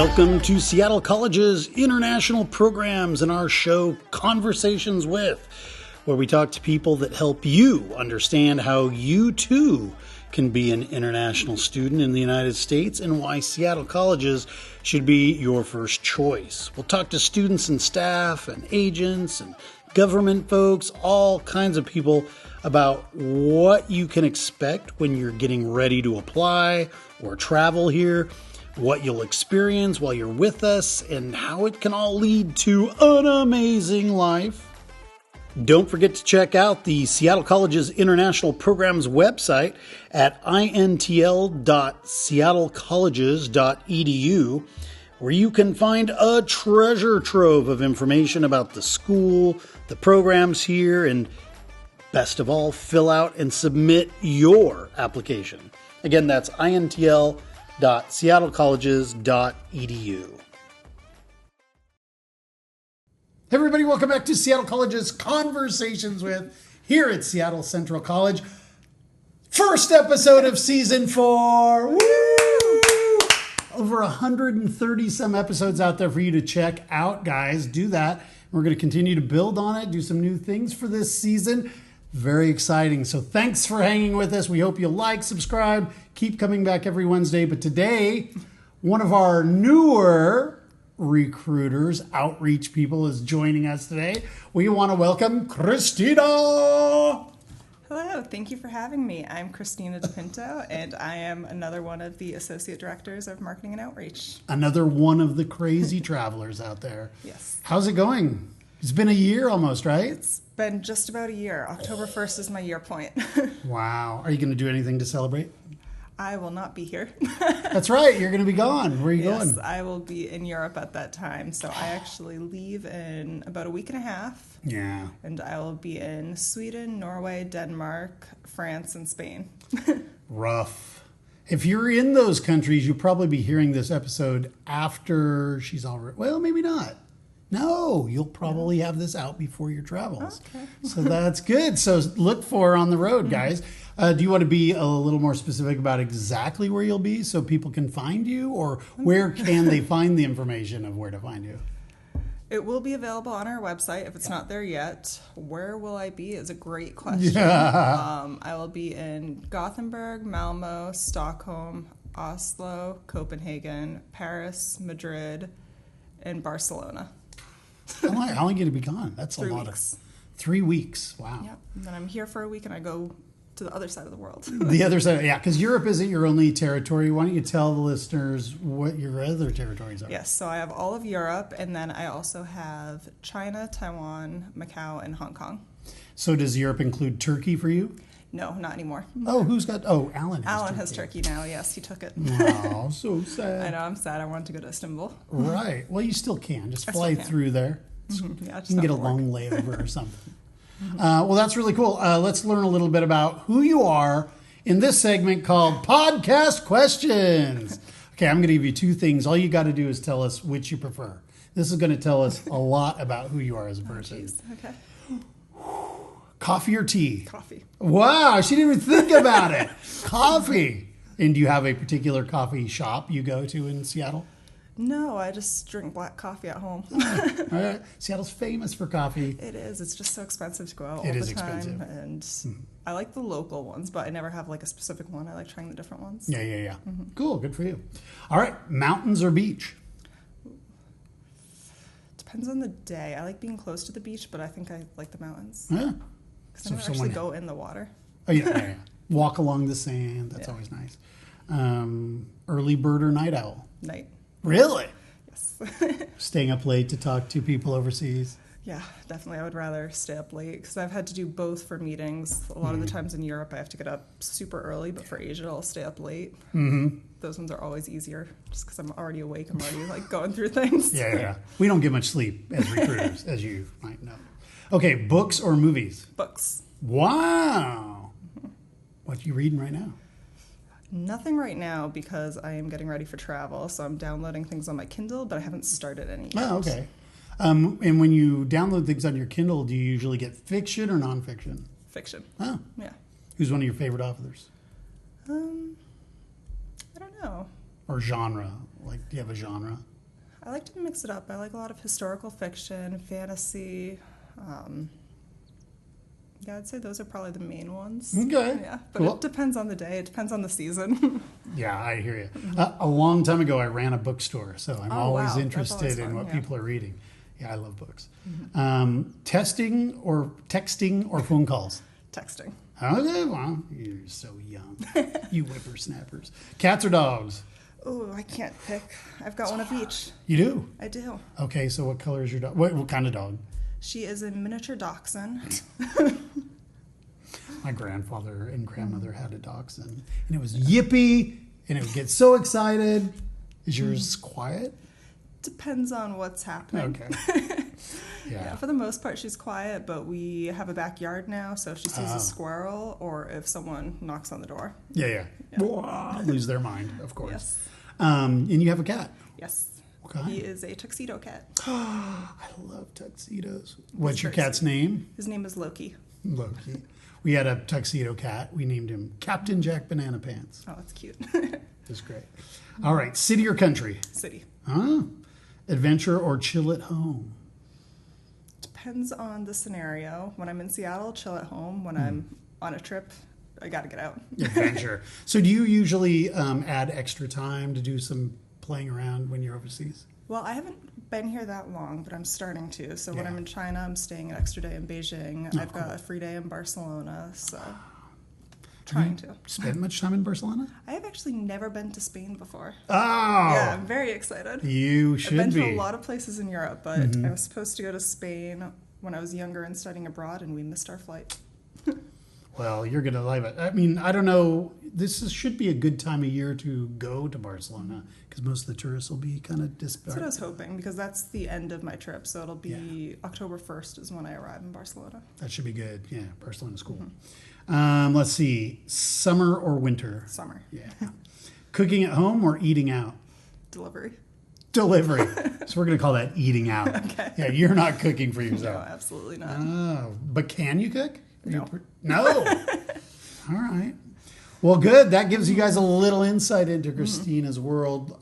Welcome to Seattle College's international programs and our show Conversations With, where we talk to people that help you understand how you too can be an international student in the United States and why Seattle Colleges should be your first choice. We'll talk to students and staff and agents and government folks, all kinds of people about what you can expect when you're getting ready to apply or travel here, what you'll experience while you're with us, and how it can all lead to an amazing life. Don't forget to check out the Seattle College's International Programs website at intl.seattlecolleges.edu, where you can find a treasure trove of information about the school, the programs here, and best of all, fill out and submit your application. Again, that's intl.seattlecolleges.edu. Hey everybody, welcome back to Seattle College's Conversations With, here at Seattle Central College. First episode of season 4. Woo! Over 130 some episodes out there for you to check out, guys. Do that. We're going to continue to build on it, do some new things for this season. Very exciting. So thanks for hanging with us. We hope you like, subscribe, keep coming back every Wednesday. But today, one of our newer recruiters, outreach people is joining us today. We want to welcome Christina. Hello, thank you for having me. I'm Christina DiPinto, and I am another one of the Associate Directors of Marketing and Outreach. Another one of the crazy travelers out there. Yes. How's it going? It's been a year almost, right? It's been just about a year. October 1st is my year point. Wow. Are you going to do anything to celebrate? I will not be here. That's right. You're going to be gone. Where are you going? Yes, I will be in Europe at that time. So I actually leave in about a week and a half. Yeah. And I will be in Sweden, Norway, Denmark, France, and Spain. Rough. If you're in those countries, you'll probably be hearing this episode after she's already... Well, maybe not. No, you'll probably have this out before your travels. Okay. So that's good. So look for her on the road, guys. Do you want to be a little more specific about exactly where you'll be so people can find you? Or where can they find the information of where to find you? It will be available on our website if it's not there yet. Where will I be is a great question. Yeah. I will be in Gothenburg, Malmo, Stockholm, Oslo, Copenhagen, Paris, Madrid, and Barcelona. How long are you going to be gone? That's a 3 lot weeks. 3 weeks. Wow. Yep. And then I'm here for a week and I go to the other side of the world. The other side, yeah, because Europe isn't your only territory. Why don't you tell the listeners what your other territories are? Yes, so I have all of Europe, and then I also have China, Taiwan, Macau, and Hong Kong. So does Europe include Turkey for you? No, not anymore. Oh, who's got... Oh, Alan has Alan Turkey. has Turkey now, yes, he took it. Wow, so sad. I know, I'm sad. I wanted to go to Istanbul. Right. Well, you still can. Just I fly still can. through there. Mm-hmm. Yeah, You can get a long layover or something. Well, that's really cool. Let's learn a little bit about who you are in this segment called Podcast Questions. Okay, I'm going to give you 2 things. All you got to do is tell us which you prefer. This is going to tell us a lot about who you are as a person. Okay. Coffee or tea? Coffee. Wow, she didn't even think about it. Coffee. And do you have a particular coffee shop you go to in Seattle? No, I just drink black coffee at home. All right. Seattle's famous for coffee. It is. It's just so expensive to go out all It the is time. expensive. And I like the local ones, but I never have like a specific one. I like trying the different ones. Yeah. Cool. Good for you. All right. Mountains or beach? Depends on the day. I like being close to the beach, but I think I like the mountains. Yeah. Because I never actually go in the water. Oh, yeah. Walk along the sand. That's always nice. Early bird or night owl? Night. Really? Yes. Staying up late to talk to people overseas? Yeah, definitely. I would rather stay up late because I've had to do both for meetings. A lot of the times in Europe, I have to get up super early, but for Asia, I'll stay up late. Mm-hmm. Those ones are always easier just because I'm already awake. I'm already like going through things. Yeah. We don't get much sleep as recruiters, as you might know. Okay, books or movies? Books. Wow. What are you reading right now? Nothing right now because I am getting ready for travel, so I'm downloading things on my Kindle, but I haven't started any yet. Oh, okay. And when you download things on your Kindle, do you usually get fiction or nonfiction? Fiction. Oh. Yeah. Who's one of your favorite authors? I don't know. Or genre? Like, do you have a genre? I like to mix it up. I like a lot of historical fiction, fantasy. Yeah, I'd say those are probably the main ones. Okay. Yeah, but it depends on the day. It depends on the season. Yeah, I hear you. A long time ago, I ran a bookstore, so I'm always interested in what people are reading. Yeah, I love books. Texting or phone calls? Texting. Okay, well, you're so young. You whippersnappers. Cats or dogs? Oh, I can't pick. I've got one of each. You do? I do. Okay, so what color is your dog? What kind of dog? She is a miniature dachshund. My grandfather and grandmother had a dachshund, and it was yippy, and it would get so excited. Is yours quiet? Depends on what's happening. Okay. Yeah, for the most part, she's quiet, but we have a backyard now, so if she sees a squirrel or if someone knocks on the door. Yeah. Lose their mind, of course. Yes. And you have a cat? Yes. What kind? He is a tuxedo cat. I love tuxedos. What's your cat's name? His name is Loki. Loki. We had a tuxedo cat. We named him Captain Jack Banana Pants. Oh, that's cute. That's great. All right, city or country? City. Adventure or chill at home? Depends on the scenario. When I'm in Seattle, chill at home. When I'm on a trip, I got to get out. Adventure. So do you usually add extra time to do some playing around when you're overseas? Well, I haven't been here that long, but I'm starting to. So when I'm in China, I'm staying an extra day in Beijing. I've got a free day in Barcelona, so trying to. Spend much time in Barcelona? I have actually never been to Spain before. Oh! Yeah, I'm very excited. You should be. I've been to a lot of places in Europe, but I was supposed to go to Spain when I was younger and studying abroad, and we missed our flight. Well, you're going to love it. I mean, I don't know. Should be a good time of year to go to Barcelona because most of the tourists will be kind of disparate. That's what I was hoping because that's the end of my trip. So it'll be October 1st is when I arrive in Barcelona. That should be good. Yeah, Barcelona's cool. Let's see. Summer or winter? Summer. Yeah. Cooking at home or eating out? Delivery. So we're going to call that eating out. Okay. Yeah, you're not cooking for yourself. No, absolutely not. Oh, but can you cook? No. No. All right. Well, good. That gives you guys a little insight into Christina's world.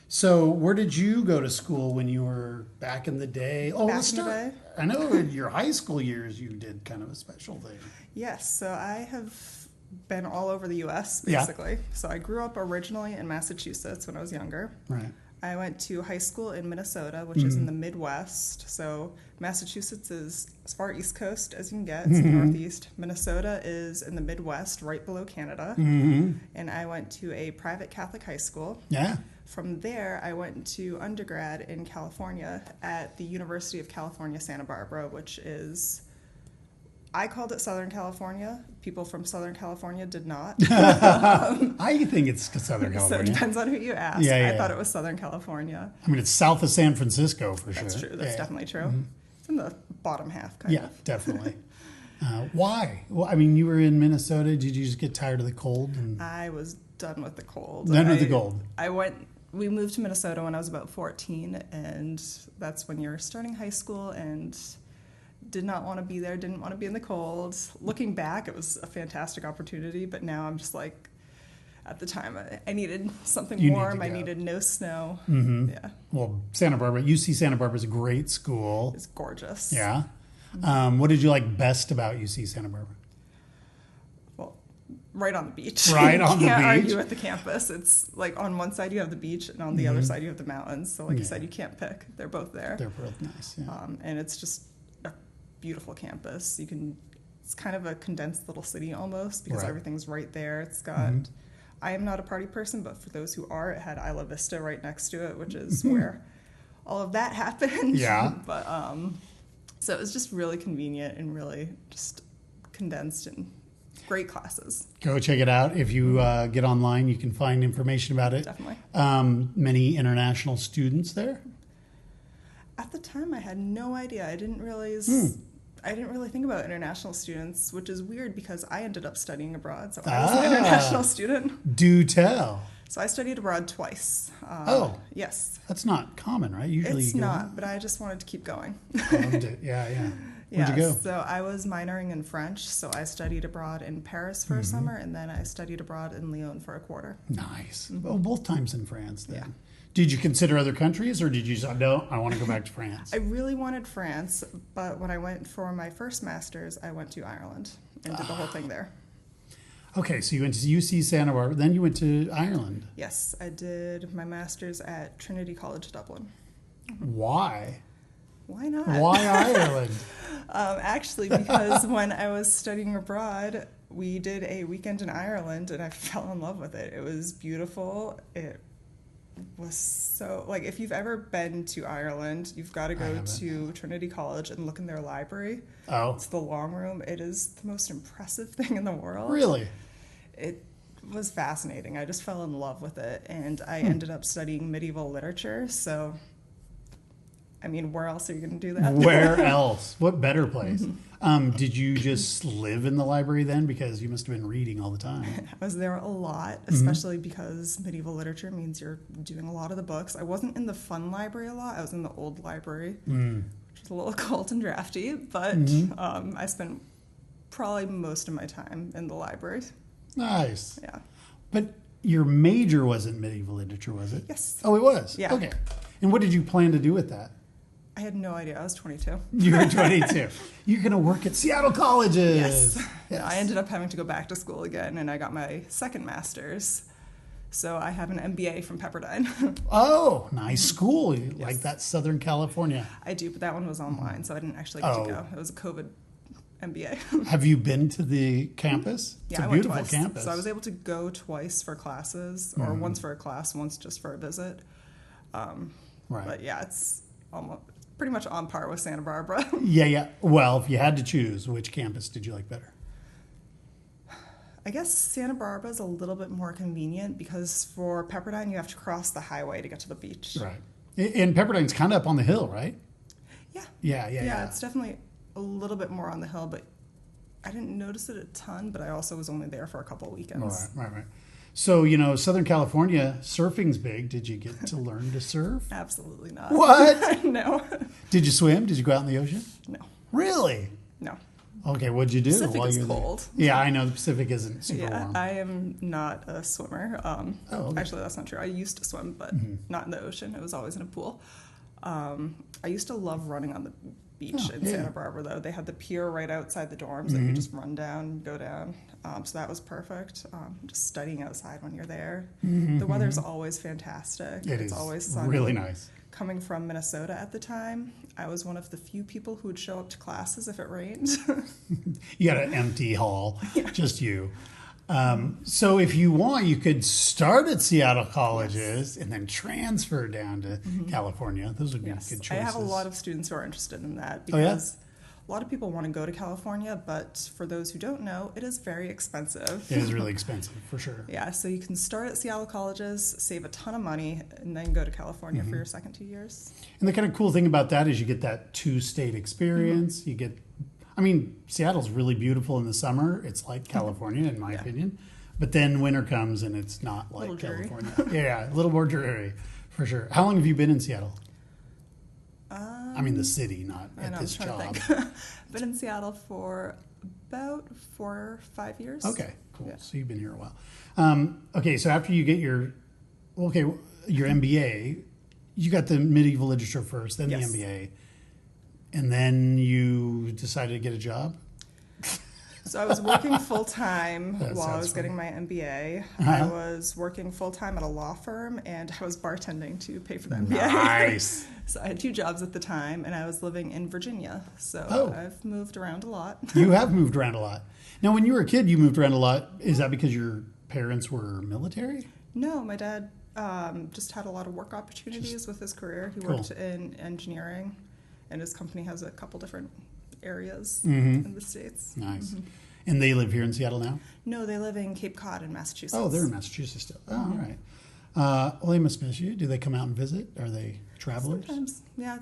So where did you go to school when you were back in the day? Oh, back in the day? I know in your high school years you did kind of a special thing. Yes. So I have been all over the U.S., basically. Yeah. So I grew up originally in Massachusetts when I was younger. Right. I went to high school in Minnesota, which is in the Midwest. So Massachusetts is as far east coast as you can get. It's the Northeast. Minnesota is in the Midwest, right below Canada. And I went to a private Catholic high school. Yeah. From there, I went to undergrad in California at the University of California, Santa Barbara, which is... I called it Southern California. People from Southern California did not. I think it's Southern California. So it depends on who you ask. Yeah. I thought it was Southern California. I mean, it's south of San Francisco for sure. That's true. That's definitely true. It's in the bottom half, kind of. Yeah, definitely. Why? Well, I mean, you were in Minnesota. Did you just get tired of the cold? I was done with the cold. Done with the cold. We moved to Minnesota when I was about 14, and that's when you're starting high school and... did not want to be there, didn't want to be in the cold. Looking back, it was a fantastic opportunity, but now I'm just like, at the time, I needed something warm. I needed no snow. Yeah. Well, UC Santa Barbara is a great school. It's gorgeous. Yeah. What did you like best about UC Santa Barbara? Well, right on the beach. Right on the beach. You can't argue at the campus. It's like on one side you have the beach, and on the other side you have the mountains. So like you said, you can't pick. They're both there. They're both nice, yeah. And it's just a beautiful campus. It's kind of a condensed little city almost because everything's right there. It's got, I am not a party person, but for those who are, it had Isla Vista right next to it, which is where all of that happened. Yeah. But, so it was just really convenient and really just condensed and great classes. Go check it out. If you get online, you can find information about it. Definitely. Many international students there? At the time, I had no idea. I didn't realize. I didn't really think about international students, which is weird because I ended up studying abroad, so I was an international student. Do tell. So I studied abroad twice. Yes. That's not common, right? Usually it's not, but I just wanted to keep going. Loved it. Yeah. Where'd you go? So I was minoring in French, so I studied abroad in Paris for a summer, and then I studied abroad in Lyon for a quarter. Nice. Well, both times in France then. Yeah. Did you consider other countries, or did you say, no, I want to go back to France? I really wanted France, but when I went for my first master's, I went to Ireland and did the whole thing there. Okay, so you went to UC Santa Barbara, then you went to Ireland. Yes, I did my master's at Trinity College Dublin. Why? Why not? Why Ireland? Actually, because when I was studying abroad, we did a weekend in Ireland, and I fell in love with it. It was beautiful. It was so, like, if you've ever been to Ireland, you've got to go to Trinity College and look in their library. Oh. It's the long room. It is the most impressive thing in the world. Really? It was fascinating. I just fell in love with it, and I ended up studying medieval literature, so... I mean, where else are you going to do that? Where else? What better place? Did you just live in the library then? Because you must have been reading all the time. I was there a lot, especially because medieval literature means you're doing a lot of the books. I wasn't in the fun library a lot. I was in the old library, which is a little cold and drafty, but I spent probably most of my time in the library. Nice. Yeah. But your major wasn't medieval literature, was it? Yes. Oh, it was? Yeah. Okay. And what did you plan to do with that? I had no idea. I was 22. You were 22. You're going to work at Seattle colleges. Yes. I ended up having to go back to school again, and I got my second master's. So I have an MBA from Pepperdine. Oh, nice school. You like that Southern California. I do, but that one was online, so I didn't actually get to go. It was a COVID MBA. Have you been to the campus? Yeah, it's a I went beautiful twice. campus. So I was able to go twice for classes, or once for a class, once just for a visit. Right. But yeah, it's almost pretty much on par with Santa Barbara. Yeah. Well, if you had to choose, which campus did you like better? I guess Santa Barbara is a little bit more convenient because for Pepperdine, you have to cross the highway to get to the beach. Right. And Pepperdine's kind of up on the hill, right? Yeah. Yeah. It's definitely a little bit more on the hill, but I didn't notice it a ton, but I also was only there for a couple of weekends. Right. So, Southern California, surfing's big. Did you get to learn to surf? Absolutely not. What? No. Did you swim? Did you go out in the ocean? No. Really? No. Okay, what'd you do Pacific while is you were cold. there? Yeah, I know the Pacific isn't super warm. I am not a swimmer. Okay. Actually, that's not true. I used to swim, but not in the ocean. It was always in a pool. I used to love running on the beach in Santa Barbara, though. They had the pier right outside the dorms that you just run down, go down. So that was perfect. Just studying outside when you're there. The weather's always fantastic. It's always sunny. Really nice. Coming from Minnesota at the time, I was one of the few people who would show up to classes if it rained. You got an empty hall, just you. So if you want, you could start at Seattle colleges and then transfer down to California. Those would be good choices. I have a lot of students who are interested in that because a lot of people want to go to California, but for those who don't know, it is very expensive. It is really expensive, for sure. Yeah, so you can start at Seattle colleges, save a ton of money, and then go to California for your second 2 years. And the kind of cool thing about that is you get that two-state experience. You get... Seattle's really beautiful in the summer. It's like California, in my opinion. But then winter comes and it's not like California. Yeah, a little more dreary, for sure. How long have you been in Seattle? The city, not at this job. Been in Seattle for about 4 or 5 years. Okay, cool. Yeah. So you've been here a while. Okay, so after you get your MBA, you got the medieval literature first, then the MBA. And then you decided to get a job? So I was working full-time while I was getting my MBA. I was working full-time at a law firm, and I was bartending to pay for the MBA. Nice. So I had 2 jobs at the time, and I was living in Virginia. So I've moved around a lot. You have moved around a lot. Now, when you were a kid, you moved around a lot. Is that because your parents were military? No, my dad just had a lot of work opportunities with his career. He worked in engineering, and his company has a couple different areas in the States. Nice. And they live here in Seattle now? No, they live in Cape Cod in Massachusetts. Oh, they're in Massachusetts still. Oh, all right. Well, they must miss you. Do they come out and visit? Are they travelers? Sometimes. Yeah,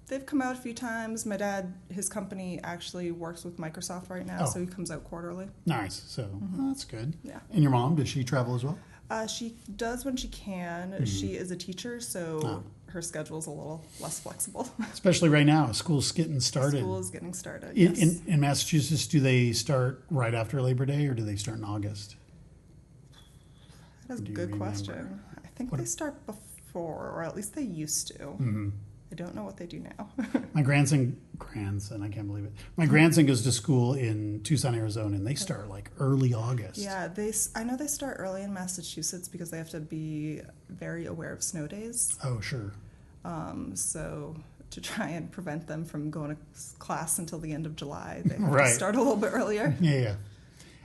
they've come out a few times. My dad, his company actually works with Microsoft right now, so he comes out quarterly. Nice. So that's good. Yeah. And your mom, does she travel as well? She does when she can. She is a teacher, so her schedule's a little less flexible. Especially right now, school's getting started. School is getting started, In, yes. in Massachusetts, do they start right after Labor Day or do they start in August? That's a Do you good remember? question. I think they start before, or at least they used to. Mm-hmm. I don't know what they do now. My grandson, I can't believe it. My grandson goes to school in Tucson, Arizona, and they start like early August. Yeah, I know they start early in Massachusetts because they have to be very aware of snow days. Oh, sure. So to try and prevent them from going to class until the end of July, they have Right. to start a little bit earlier. Yeah.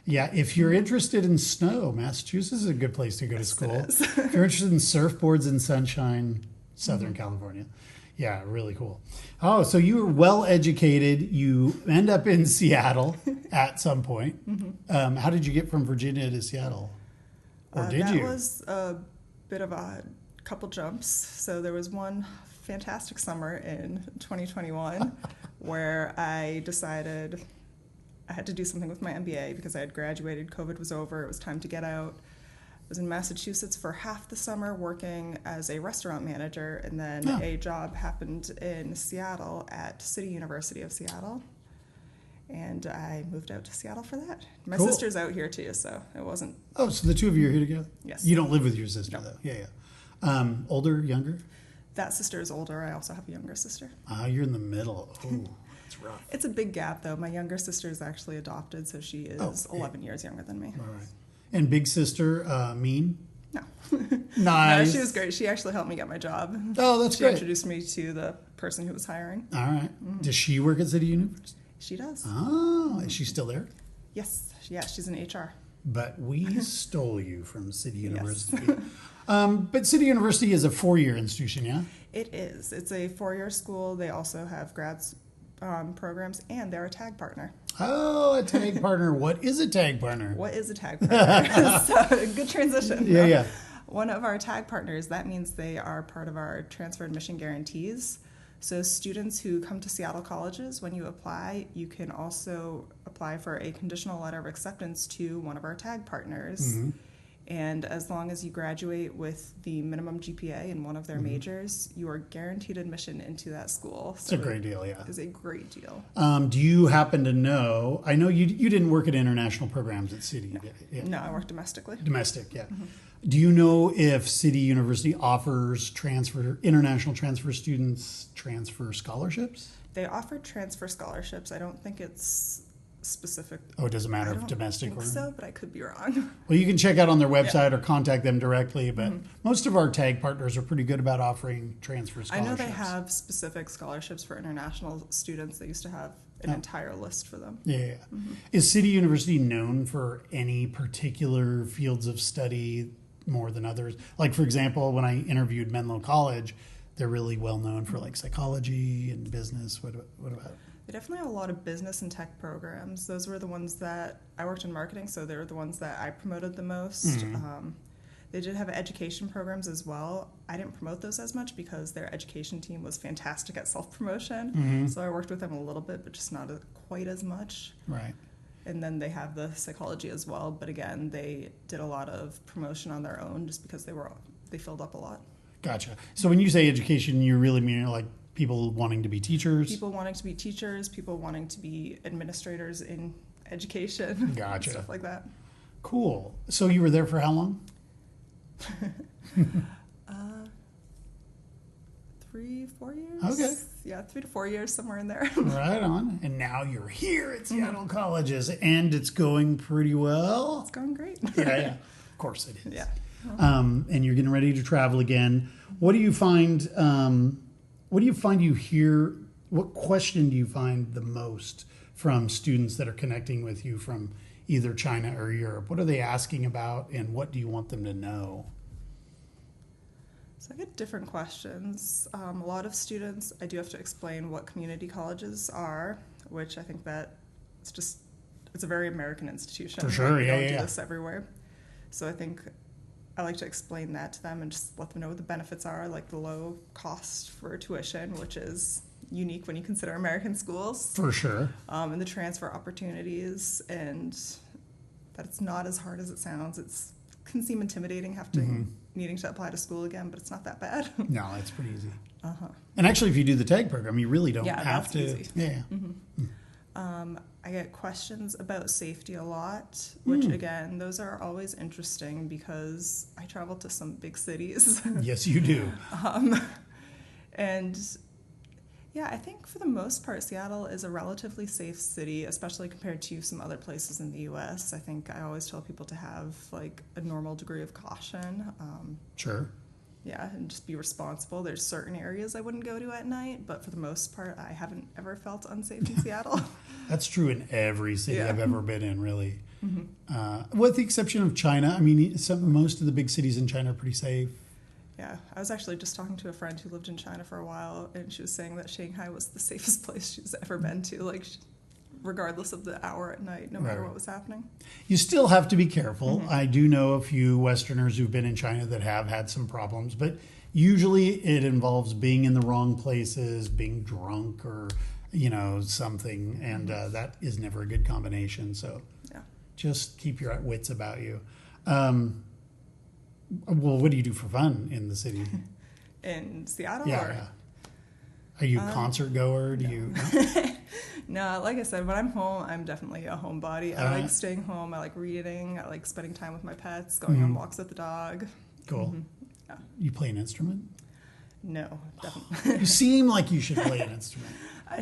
Yeah, if you're interested in snow, Massachusetts is a good place to go to school. It is. If you're interested in surfboards and sunshine, Southern California. Yeah, really cool. Oh, so you were well educated. You end up in Seattle at some point. How did you get from Virginia to Seattle? Or did that you? was a bit of a couple jumps. So there was one fantastic summer in 2021 where I decided I had to do something with my MBA because I had graduated, COVID was over, it was time to get out. I was in Massachusetts for half the summer working as a restaurant manager, and then a job happened in Seattle at City University of Seattle. And I moved out to Seattle for that. My Cool. sister's out here too, so it wasn't. Oh, so the two of you are here together? Yes. You don't live with your sister, No. though? Yeah. Older, younger? That sister is older. I also have a younger sister. You're in the middle. Oh, that's rough. It's a big gap, though. My younger sister is actually adopted, so she is 11 years younger than me. All right. And big sister, mean? No. Nice. No, she was great. She actually helped me get my job. Oh, that's She great. introduced me to the person who was hiring. All right. Does she work at City University? She does. Oh, is she still there? Yes. Yeah, she's in HR. But we stole you from City Yes. University. But City University is a 4-year institution, yeah? It is. It's a 4-year school. They also have grads programs, and they're a tag partner. Oh, a tag partner. What is a tag partner? What is a tag partner? So, good transition. Yeah, yeah. One of our tag partners, that means they are part of our transfer admission guarantees. So students who come to Seattle colleges, when you apply, you can also apply for a conditional letter of acceptance to one of our tag partners. Mm-hmm. And as long as you graduate with the minimum GPA in one of their majors, you are guaranteed admission into that school. It's a great deal, yeah. It is a great deal. Do you happen to know, I know you didn't work at international programs at City. No, Yeah. no, I work domestically. Domestic, yeah. Do you know if City University offers international transfer students transfer scholarships? They offer transfer scholarships. I don't think it's specific. Oh, it doesn't matter I if don't domestic think or... so, but I could be wrong. Well, you can check out on their website or contact them directly, but most of our tag partners are pretty good about offering transfer I scholarships. know they have specific scholarships for international students. They used to have an entire list for them. Yeah. Is City University known for any particular fields of study more than others? Like, for example, when I interviewed Menlo College, they're really well known for like psychology and business. What about? They definitely have a lot of business and tech programs. Those were the ones that I worked in marketing, so they were the ones that I promoted the most. They did have education programs as well. I didn't promote those as much because their education team was fantastic at self-promotion. So I worked with them a little bit, but just not quite as much. Right. And then they have the psychology as well. But again, they did a lot of promotion on their own just because they filled up a lot. Gotcha. So when you say education, you really mean like people wanting to be teachers? People wanting to be teachers, people wanting to be administrators in education. Gotcha. Stuff like that. Cool. So you were there for how long? 3-4 years. Okay. Yeah, 3 to 4 years, somewhere in there. Right on. And now you're here at Seattle Colleges, and it's going pretty well. It's going great. Yeah. Of course it is. Yeah. And you're getting ready to travel again. What do you find? You hear? What question do you find the most from students that are connecting with you from either China or Europe? What are they asking about, and what do you want them to know? So I get different questions. A lot of students, I do have to explain what community colleges are, which I think that it's a very American institution. For sure, We yeah, don't do yeah. this everywhere. So I think I like to explain that to them and just let them know what the benefits are, like the low cost for tuition, which is unique when you consider American schools, For sure. and the transfer opportunities, and that it's not as hard as it sounds. It's can seem intimidating needing to apply to school again, but it's not that bad. No, it's pretty easy. And actually, if you do the tag program, you really don't have to. Easy. Yeah. I get questions about safety a lot, which again, those are always interesting because I travel to some big cities. Yes, you do. And yeah, I think for the most part, Seattle is a relatively safe city, especially compared to some other places in the U.S. I think I always tell people to have like a normal degree of caution. Sure. Yeah, and just be responsible. There's certain areas I wouldn't go to at night, but for the most part, I haven't ever felt unsafe in Seattle. That's true in every city I've ever been in, really. With the exception of China. I mean, most of the big cities in China are pretty safe. Yeah, I was actually just talking to a friend who lived in China for a while, and she was saying that Shanghai was the safest place she's ever been to, like, regardless of the hour at night, no matter what was happening. You still have to be careful. I do know a few Westerners who've been in China that have had some problems, but usually it involves being in the wrong places, being drunk or, something, and that is never a good combination. So just keep your wits about you. Well, what do you do for fun in the city? In Seattle? Yeah. Are you a concert goer? Do you? No, like I said, when I'm home, I'm definitely a homebody. I like staying home. I like reading. I like spending time with my pets, going on walks with the dog. Cool. Yeah. You play an instrument? No, definitely. You seem like you should play an instrument. I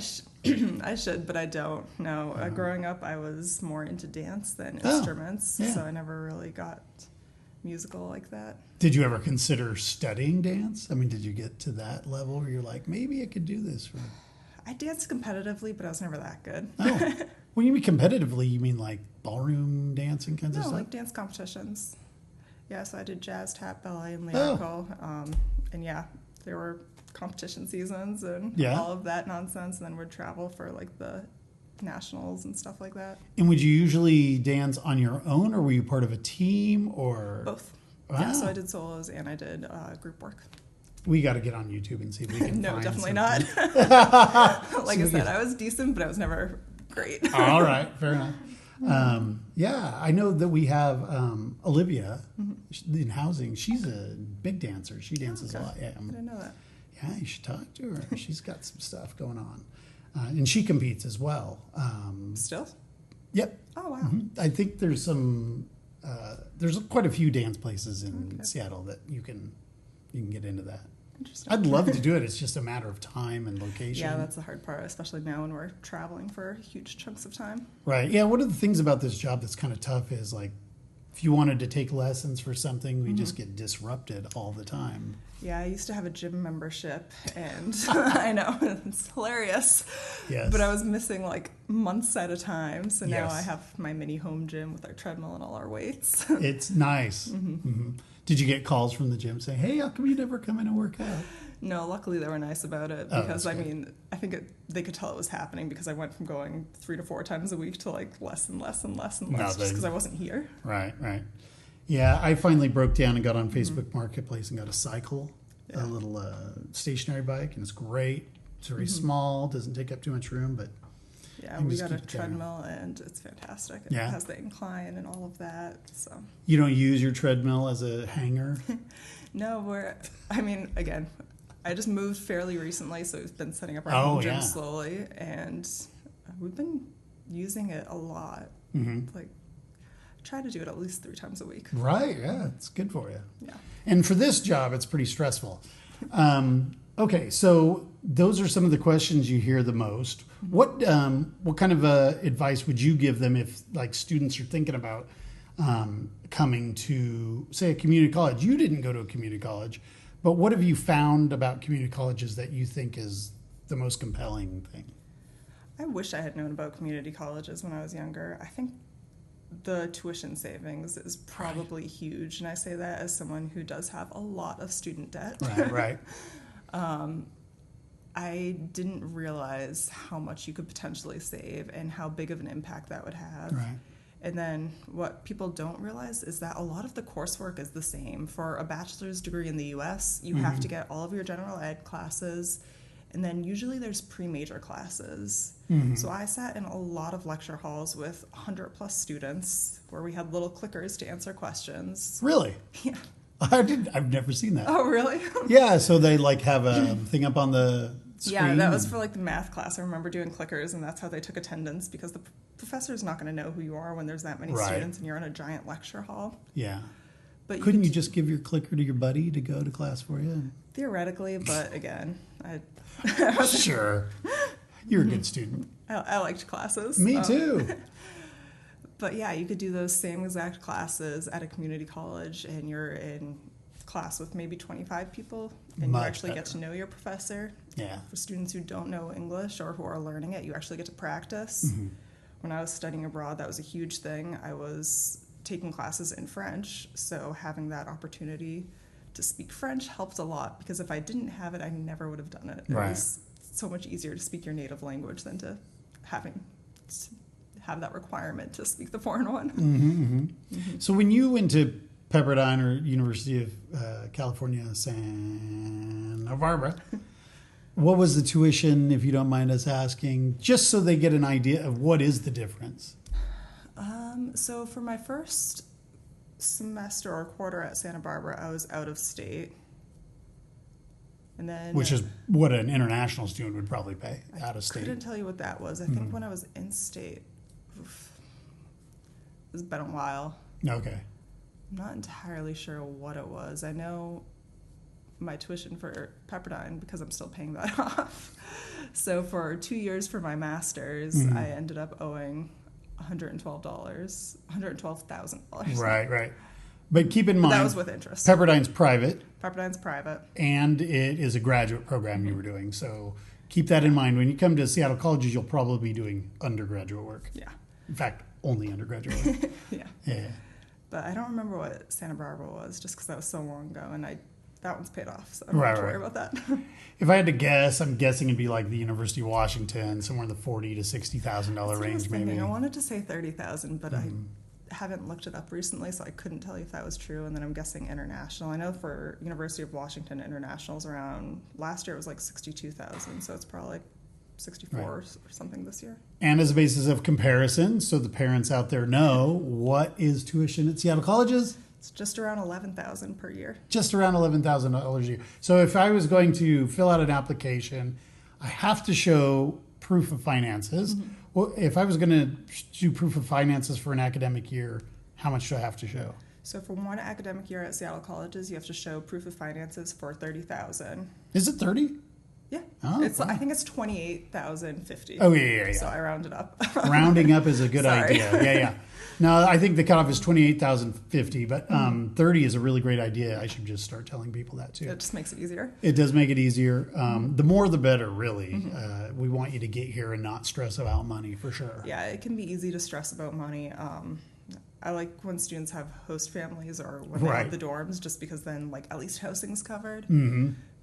should, but I don't. No, growing up, I was more into dance than instruments, so I never really got musical like that. Did you ever consider studying dance? I mean, did you get to that level where you're like, maybe I could do this? I danced competitively, but I was never that good. Oh. When you mean competitively, you mean like ballroom dancing kinds of stuff? No, like dance competitions. Yeah, so I did jazz, tap, ballet, and lyrical. And yeah, there were competition seasons and all of that nonsense. And then we'd travel for like the nationals and stuff like that. And would you usually dance on your own, or were you part of a team, or? Both. Wow. Yeah, so I did solos and I did group work. We got to get on YouTube and see if we can No, find definitely something. not. Like I said, I was decent, but I was never great. All right, fair enough. Yeah, I know that we have Olivia in housing. She's a big dancer. She dances a lot. Yeah, I didn't know that. Yeah, you should talk to her. She's got some stuff going on. And she competes as well. Still? Yep. Oh, wow. I think there's there's quite a few dance places in Seattle that you can get into that. Interesting. I'd love to do it. It's just a matter of time and location. Yeah, that's the hard part, especially now when we're traveling for huge chunks of time. Right. Yeah, one of the things about this job that's kind of tough is, like, if you wanted to take lessons for something, we just get disrupted all the time. Yeah, I used to have a gym membership, and I know, it's hilarious. Yes. But I was missing, like, months at a time, so now I have my mini home gym with our treadmill and all our weights. It's nice. Did you get calls from the gym saying, hey, how come you never come in and work out? No, luckily they were nice about it because, I mean, I think they could tell it was happening because I went from going 3 to 4 times a week to, like, less and less and less and less just because I wasn't here. Right. Yeah, I finally broke down and got on Facebook Marketplace and got a cycle, a little stationary bike, and it's great. It's very small, doesn't take up too much room, but yeah, we got a treadmill, and it's fantastic. It has the incline and all of that. So you don't use your treadmill as a hanger? No, again, I just moved fairly recently, so we've been setting up our home gym slowly, and we've been using it a lot. Like, try to do it at least 3 times a week. Right, yeah, it's good for you. Yeah. And for this job, it's pretty stressful. Okay, so those are some of the questions you hear the most. What kind of advice would you give them if, like, students are thinking about coming to, say, a community college? You didn't go to a community college, but what have you found about community colleges that you think is the most compelling thing? I wish I had known about community colleges when I was younger. I think the tuition savings is probably huge, and I say that as someone who does have a lot of student debt. Right. I didn't realize how much you could potentially save and how big of an impact that would have. Right. And then what people don't realize is that a lot of the coursework is the same. For a bachelor's degree in the U.S., you have to get all of your general ed classes, And then usually there's pre-major classes. So I sat in a lot of lecture halls with 100 plus students where we had little clickers to answer questions. Really? Yeah. I've never seen that. Oh, really? Yeah, so they like have a thing up on the screen. Yeah, that was for like the math class. I remember doing clickers, and that's how they took attendance, because the professor's not going to know who you are when there's that many students and you're in a giant lecture hall. Yeah. But couldn't you just give your clicker to your buddy to go to class for you? Theoretically, but again, Sure. You're a good student. I liked classes. Me too. But yeah, you could do those same exact classes at a community college, and you're in class with maybe 25 people, and you actually get to know your professor. Yeah. For students who don't know English or who are learning it, you actually get to practice. When I was studying abroad, that was a huge thing. I was taking classes in French, so having that opportunity to speak French helped a lot, because if I didn't have it, I never would have done it. It was so much easier to speak your native language than to have that requirement to speak the foreign one. So when you went to Pepperdine or University of California, Santa Barbara, what was the tuition, if you don't mind us asking, just so they get an idea of what is the difference? So for my first semester or quarter at Santa Barbara, I was out of state. And then, which is what an international student would probably pay out of state. I couldn't tell you what that was. I think when I was in state, it's been a while. Okay. I'm not entirely sure what it was. I know my tuition for Pepperdine, because I'm still paying that off. So for 2 years for my master's, I ended up owing $112,000. Right. But keep in mind, that was with interest. Pepperdine's private. Pepperdine's private. And it is a graduate program you were doing. So keep that in mind. When you come to Seattle colleges, you'll probably be doing undergraduate work. Yeah. In fact, only undergraduate work. Yeah. But I don't remember what Santa Barbara was, just because that was so long ago, and that one's paid off, so I don't have to worry about that. If I had to guess, I'm guessing it'd be like the University of Washington, somewhere in the $40,000 to $60,000 range, maybe. I wanted to say $30,000, but I haven't looked it up recently, so I couldn't tell you if that was true. And then I'm guessing international. I know for University of Washington, international's around, last year it was like $62,000, so it's probably like 64 or something this year. And as a basis of comparison, so the parents out there know, what is tuition at Seattle colleges? It's just around $11,000 per year. Just around $11,000 a year. So if I was going to fill out an application, I have to show proof of finances. Well, if I was going to do proof of finances for an academic year, how much do I have to show? So for one academic year at Seattle colleges, you have to show proof of finances for $30,000. Is it 30? Yeah. Oh, I think it's $28,050. Oh, yeah. So I rounded up. Rounding up is a good idea. Yeah. No, I think the cutoff is $28,050, but 30 is a really great idea. I should just start telling people that too. It just makes it easier. It does make it easier. The more the better, really. We want you to get here and not stress about money, for sure. Yeah, it can be easy to stress about money. I like when students have host families or when they have the dorms, just because then at least housing's covered.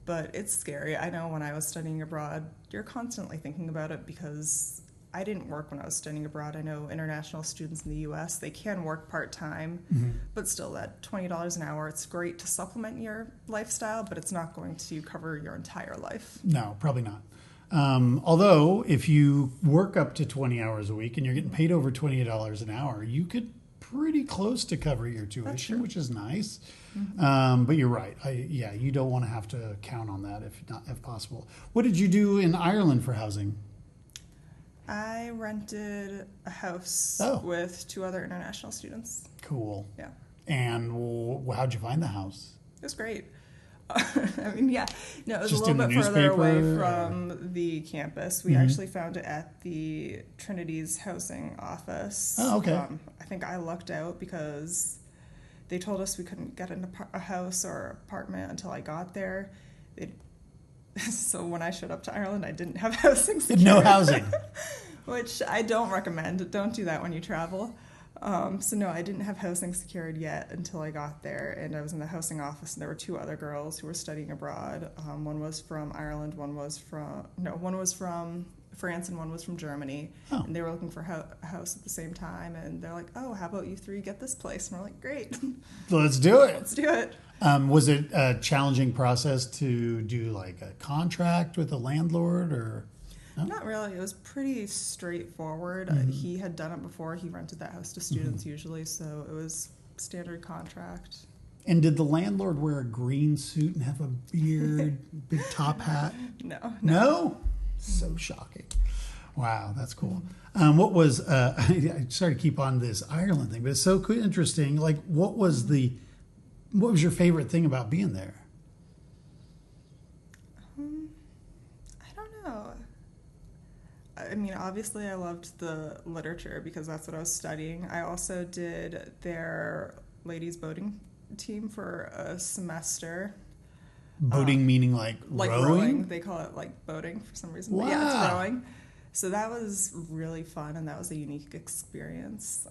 But it's scary. I know when I was studying abroad, you're constantly thinking about it, because I didn't work when I was studying abroad. I know international students in the U.S., they can work part-time, but still that $20 an hour, it's great to supplement your lifestyle, but it's not going to cover your entire life. No, probably not. Although if you work up to 20 hours a week and you're getting paid over $28 an hour, you could pretty close to cover your tuition, which is nice. But you're right. You don't want to have to count on that if possible. What did you do in Ireland for housing? I rented a house with 2 other international students. Cool. Yeah. And how'd you find the house? It was great. I mean, yeah. No, it was just a little bit further away from or? the campus. We actually found it at the Trinity's housing office. Oh, okay. I think I lucked out because they told us we couldn't get a house or apartment until I got there. So when I showed up to Ireland, I didn't have housing secured. No housing. Which I don't recommend. Don't do that when you travel. So no, I didn't have housing secured yet until I got there, and I was in the housing office, and there were 2 other girls who were studying abroad. One was from Ireland, one was from France, and one was from Germany. And they were looking for a house at the same time, and they're like, "Oh, how about you 3 get this place?" And we're like, "Great, Let's do it." Let's do it. Was it a challenging process to do like a contract with a landlord or? No? Not really. It was pretty straightforward. He had done it before. He rented that house to students usually, so it was standard contract. And did the landlord wear a green suit and have a beard, big top hat? No. No? So shocking. Wow, that's cool. What was, I started to keep on this Ireland thing, but it's so interesting. Like, what was your favorite thing about being there? I don't know. I mean, obviously I loved the literature because that's what I was studying. I also did their ladies boating team for a semester. Boating meaning like rowing? They call it like boating for some reason. Wow. But yeah, it's rowing. So that was really fun, and that was a unique experience.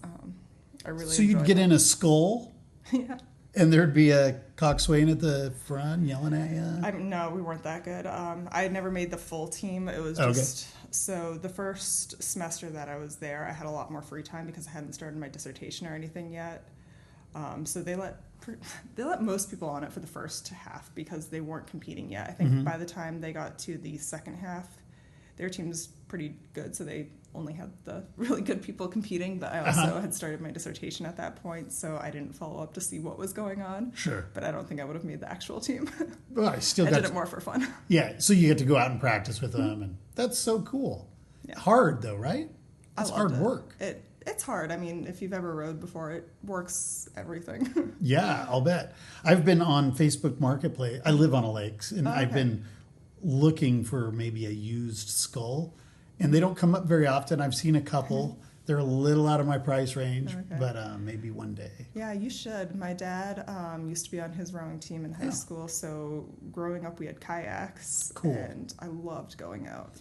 I really So you'd get in a scull? Yeah. And there'd be a coxswain at the front yelling at you? No, we weren't that good. I had never made the full team. It was just... So the first semester that I was there, I had a lot more free time because I hadn't started my dissertation or anything yet. So they let most people on it for the first half because they weren't competing yet. I think by the time they got to the second half, their team's pretty good, so they only had the really good people competing, but I also had started my dissertation at that point, so I didn't follow up to see what was going on. Sure. But I don't think I would have made the actual team. Well, I did it more for fun. Yeah, so you get to go out and practice with them, and that's so cool. Yeah. Hard, though, right? It's hard work. It's hard. I mean, if you've ever rowed before, it works everything. Yeah, I'll bet. I've been on Facebook Marketplace. I live on a lake, and I've been looking for maybe a used scull, and they don't come up very often. I've seen a couple. They're a little out of my price range, but maybe one day. Yeah, you should. My dad used to be on his rowing team in high school, so growing up we had kayaks. Cool. And I loved going out.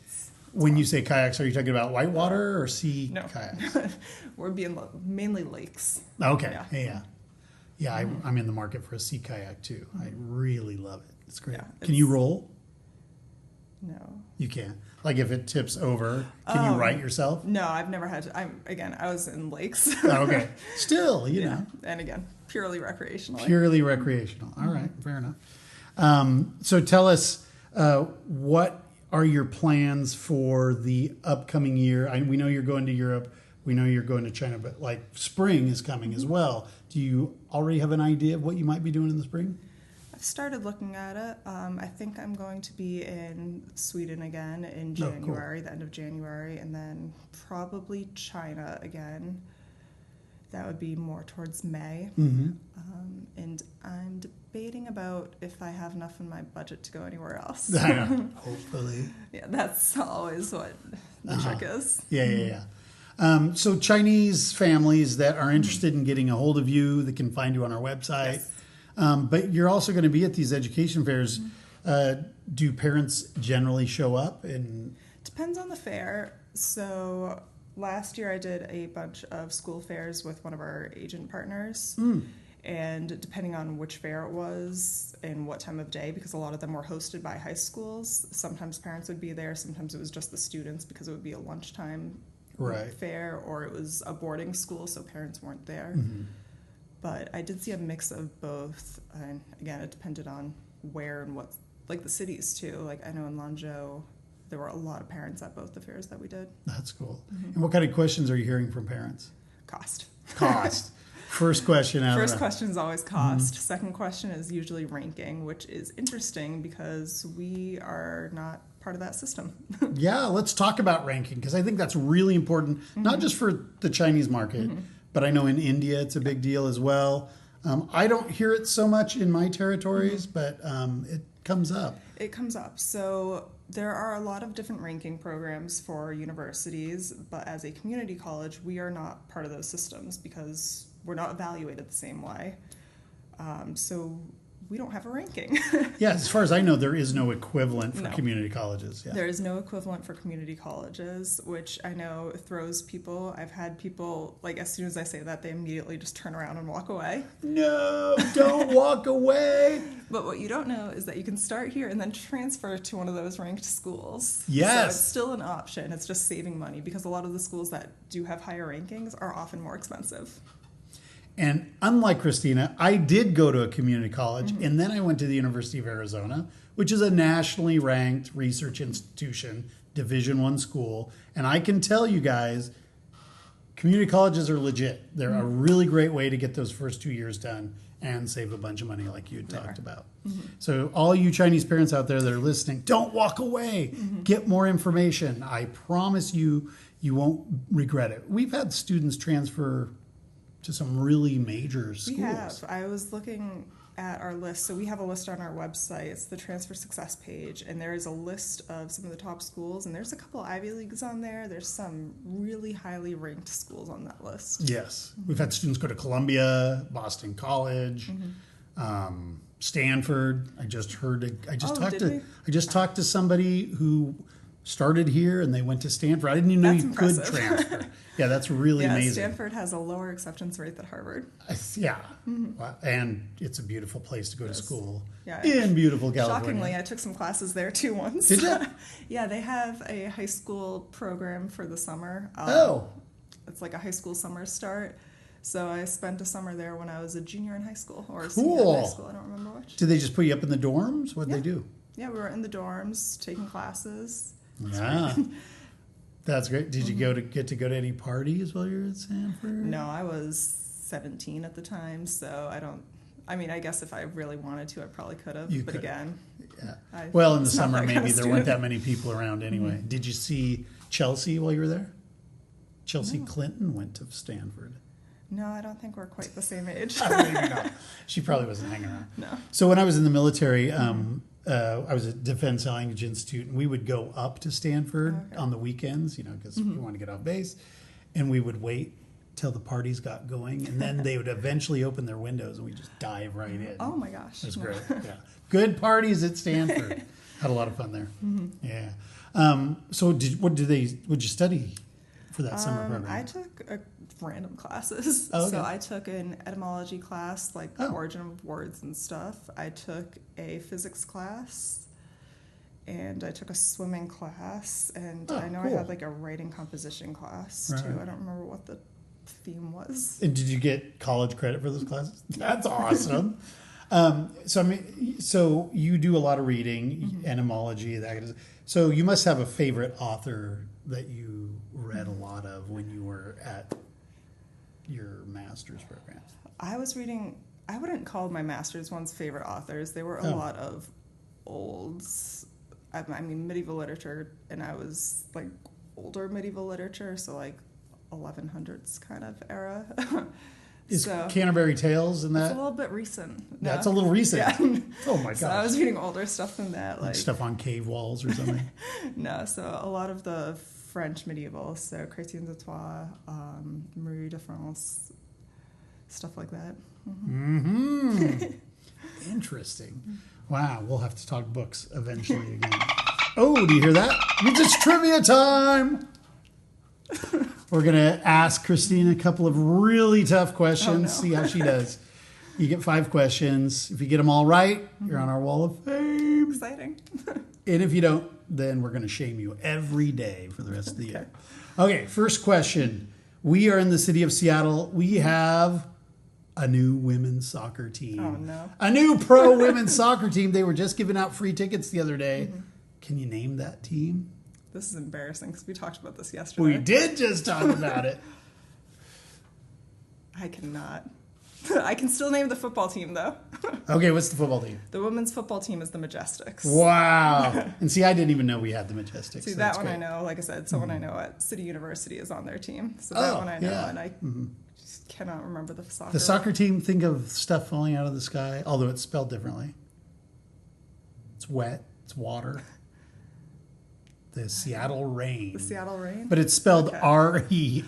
When you say kayaks, are you talking about whitewater or sea kayaks? We're being mainly lakes. Okay, yeah. I'm in the market for a sea kayak too. I really love it. It's great. Yeah, Can you roll? No. You can't. Like if it tips over, can you right yourself? No, I've never had to. I was in lakes. Okay. Still, you know. And again, purely recreational. Purely recreational. All right, fair enough. So tell us, what are your plans for the upcoming year? We know you're going to Europe. We know you're going to China, but like spring is coming as well. Do you already have an idea of what you might be doing in the spring? I've started looking at it. I think I'm going to be in Sweden again in January, the end of January, and then probably China again. That would be more towards May. And I'm debating about if I have enough in my budget to go anywhere else. Hopefully. Yeah, that's always what the trick is. Yeah. So Chinese families that are interested in getting a hold of you, they can find you on our website. Yes. But you're also going to be at these education fairs. Do parents generally show up? Depends on the fair. So last year I did a bunch of school fairs with one of our agent partners. And depending on which fair it was and what time of day, because a lot of them were hosted by high schools, sometimes parents would be there, sometimes it was just the students because it would be a lunchtime fair, or it was a boarding school, so parents weren't there. But I did see a mix of both, and again, it depended on where and what, like the cities too. Like I know in Lanzhou, there were a lot of parents at both the fairs that we did. That's cool. And what kind of questions are you hearing from parents? Cost. First question out. First question is always cost. Second question is usually ranking, which is interesting because we are not part of that system. Yeah, let's talk about ranking because I think that's really important, not just for the Chinese market, but I know in India it's a big deal as well. I don't hear it so much in my territories, but it comes up. It comes up. So there are a lot of different ranking programs for universities, but as a community college, we are not part of those systems because we're not evaluated the same way. So we don't have a ranking. Yeah, as far as I know, there is no equivalent for community colleges. Yeah. There is no equivalent for community colleges, which I know throws people. I've had people, like, as soon as I say that, they immediately just turn around and walk away. No, don't walk away. But what you don't know is that you can start here and then transfer to one of those ranked schools. Yes. So it's still an option. It's just saving money because a lot of the schools that do have higher rankings are often more expensive. And unlike Christina, I did go to a community college, and then I went to the University of Arizona, which is a nationally ranked research institution, Division I school. And I can tell you guys, community colleges are legit. They're a really great way to get those first 2 years done and save a bunch of money like you talked about. So all you Chinese parents out there that are listening, don't walk away. Get more information. I promise you, you won't regret it. We've had students transfer to some really major schools. We have. I was looking at our list. So we have a list on our website. It's the Transfer Success page, and there is a list of some of the top schools, and there's a couple Ivy Leagues on there. There's some really highly ranked schools on that list. Yes. We've had students go to Columbia, Boston College, Stanford. I just talked to somebody who started here and they went to Stanford. I didn't even know you could transfer. Yeah, that's really amazing. Stanford has a lower acceptance rate than Harvard. And it's a beautiful place to go to school. Yeah, in beautiful California. Shockingly, I took some classes there too once. Did you? Yeah, they have a high school program for the summer. It's like a high school summer start. So I spent a summer there when I was a junior in high school or a senior in high school. I don't remember which. Did they just put you up in the dorms? What did they do? Yeah, we were in the dorms taking classes. Yeah. That's great. Did you get to go to any parties while you were at Stanford? No, I was 17 at the time, so I guess if I really wanted to, I probably could have. But again, well, in the summer, maybe there weren't that many people around anyway. Did you see Chelsea while you were there? Chelsea Clinton went to Stanford. No, I don't think we're quite the same age. Maybe not. She probably wasn't hanging around. No. So when I was in the military, I was at Defense Language Institute, and we would go up to Stanford on the weekends, because we wanted to get off base, and we would wait till the parties got going, and then they would eventually open their windows, and we just dive right in. Oh my gosh! It was great. Yeah, good parties at Stanford. Had a lot of fun there. Yeah. So what'd you study for that summer program? I took random classes. Oh, okay. So I took an etymology class, like the origin of words and stuff. I took a physics class, and I took a swimming class, and I know I had like a writing composition class too. I don't remember what the theme was. And did you get college credit for those classes? That's awesome. So you do a lot of reading, etymology, that kind of. So you must have a favorite author that you read a lot of when you were at your master's program. I was reading, I wouldn't call my master's one's favorite authors. They were a lot of medieval literature, and I was like older medieval literature, so like 1100s kind of era. Is Canterbury Tales in that? It's a little bit recent. No. That's a little recent. Yeah. Oh my gosh. So I was reading older stuff than that. Like stuff on cave walls or something? No, so a lot of the French medieval, so Christina DiPinto, Marie de France, stuff like that. Interesting. Wow, we'll have to talk books eventually again. Oh, do you hear that? It's trivia time! We're going to ask Christina a couple of really tough questions, see how she does. You get 5 questions. If you get them all right, you're on our wall of fame. Exciting. And if you don't, then we're going to shame you every day for the rest of the year. Okay, first question. We are in the city of Seattle. We have a new women's soccer team. Oh, no. A new pro women's soccer team. They were just giving out free tickets the other day. Can you name that team? This is embarrassing because we talked about this yesterday. We did just talk about it. I cannot. I can still name the football team, though. Okay, what's the football team? The women's football team is the Majestics. Wow. And see, I didn't even know we had the Majestics. See, that one I know. Like I said, someone I know at City University is on their team. So that one I know, and I just cannot remember the soccer. The soccer team, think of stuff falling out of the sky, although it's spelled differently. It's wet. It's water. The Seattle Reign. The Seattle Reign? But it's spelled R-E-I-G-N.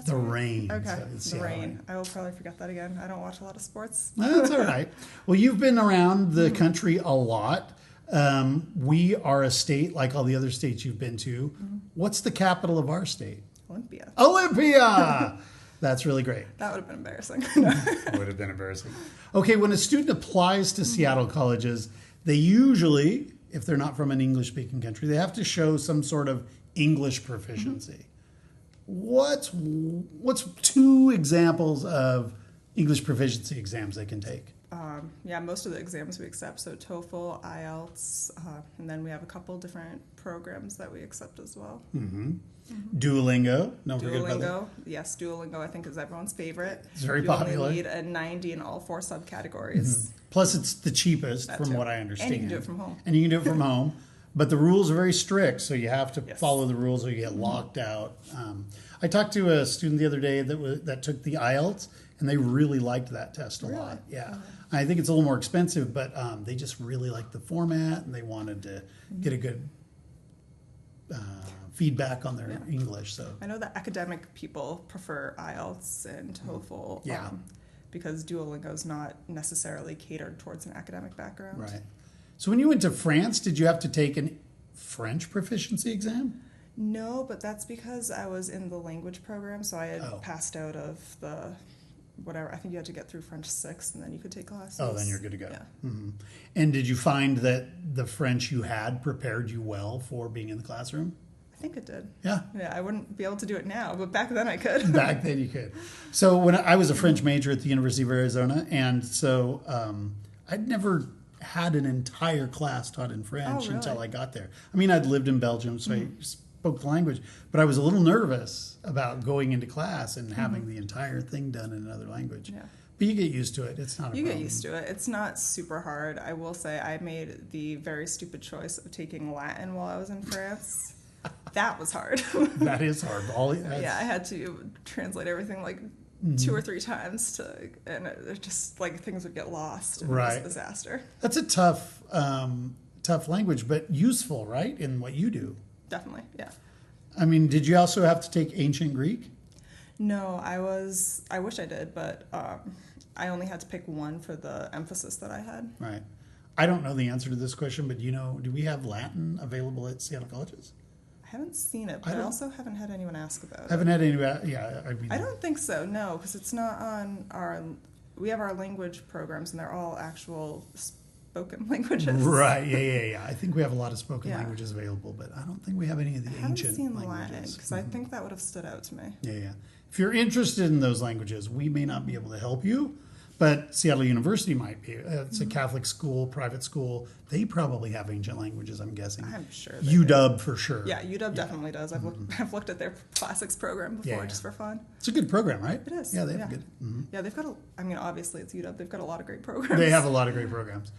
The Reign. Okay, so the Reign. I will probably forget that again. I don't watch a lot of sports. That's all right. Well, you've been around the country a lot. We are a state like all the other states you've been to. What's the capital of our state? Olympia. Olympia! That's really great. That would have been embarrassing. Would have been embarrassing. Okay, when a student applies to Seattle colleges, they usually, if they're not from an English-speaking country, they have to show some sort of English proficiency. what's two examples of English proficiency exams they can take? Yeah, most of the exams we accept, so TOEFL, IELTS, and then we have a couple different programs that we accept as well. Duolingo. Don't forget about that. Duolingo, yes, Duolingo I think is everyone's favorite. It's very you popular. only need a 90 in all 4 subcategories. Plus, it's the cheapest, That from too. what I understand. And you can do it from home. And you can do it from home. But the rules are very strict, so you have to Yes. follow the rules or you get locked out. I talked to a student the other day that took the IELTS, and they really liked that test a lot. Yeah. I think it's a little more expensive, but they just really liked the format, and they wanted to get a good feedback on their English. So I know that academic people prefer IELTS and TOEFL Yeah. because Duolingo is not necessarily catered towards an academic background. Right. So when you went to France, did you have to take a French proficiency exam? No, but that's because I was in the language program, so I had passed out of the whatever. I think you had to get through French 6, and then you could take classes. Oh, then you're good to go. Yeah. And did you find that the French you had prepared you well for being in the classroom? I think it did. Yeah. Yeah, I wouldn't be able to do it now, but back then I could. Back then you could. So when I was a French major at the University of Arizona, and so I'd never had an entire class taught in French until I got there. I mean, I'd lived in Belgium, so I spoke the language, but I was a little nervous about going into class and having the entire thing done in another language. Yeah. But you get used to it. It's not a problem. You get used to it. It's not super hard. I will say I made the very stupid choice of taking Latin while I was in France. That was hard. That is hard. Yeah, I had to translate everything like 2 or 3 times and it just like things would get lost. And It was a disaster. That's a tough language, but useful, right? In what you do. Definitely, yeah. I mean, did you also have to take ancient Greek? No, I wish I did, but I only had to pick one for the emphasis that I had. Right. I don't know the answer to this question, but do we have Latin available at Seattle colleges? I haven't seen it, but I also haven't had anyone ask about it. Haven't had anybody, yeah. I don't think so, no, because it's not on we have our language programs and they're all actual spoken languages. Right, yeah. I think we have a lot of spoken languages available, but I don't think we have any of the ancient languages. I haven't seen Latin, because I think that would have stood out to me. Yeah. If you're interested in those languages, we may not be able to help you, but Seattle University might be. It's a Catholic school, private school. They probably have ancient languages, I'm guessing. I'm sure. UW for sure. Yeah, UW definitely does. I've looked at their classics program before just for fun. It's a good program, right? It is. Yeah, they have a good. Yeah, they've got obviously it's UW. They've got a lot of great programs. They have a lot of great programs.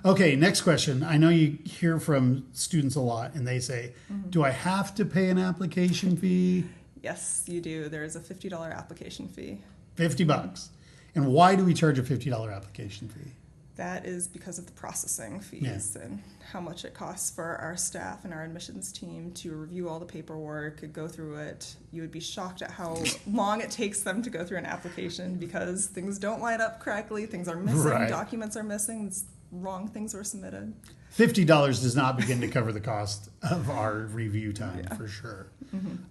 Okay, next question. I know you hear from students a lot, and they say, do I have to pay an application fee? Yes, you do. There is a $50 application fee. $50. And why do we charge a $50 application fee? That is because of the processing fees and how much it costs for our staff and our admissions team to review all the paperwork, go through it. You would be shocked at how long it takes them to go through an application because things don't line up correctly, things are missing, documents are missing, wrong things were submitted. $50 does not begin to cover the cost of our review time, for sure.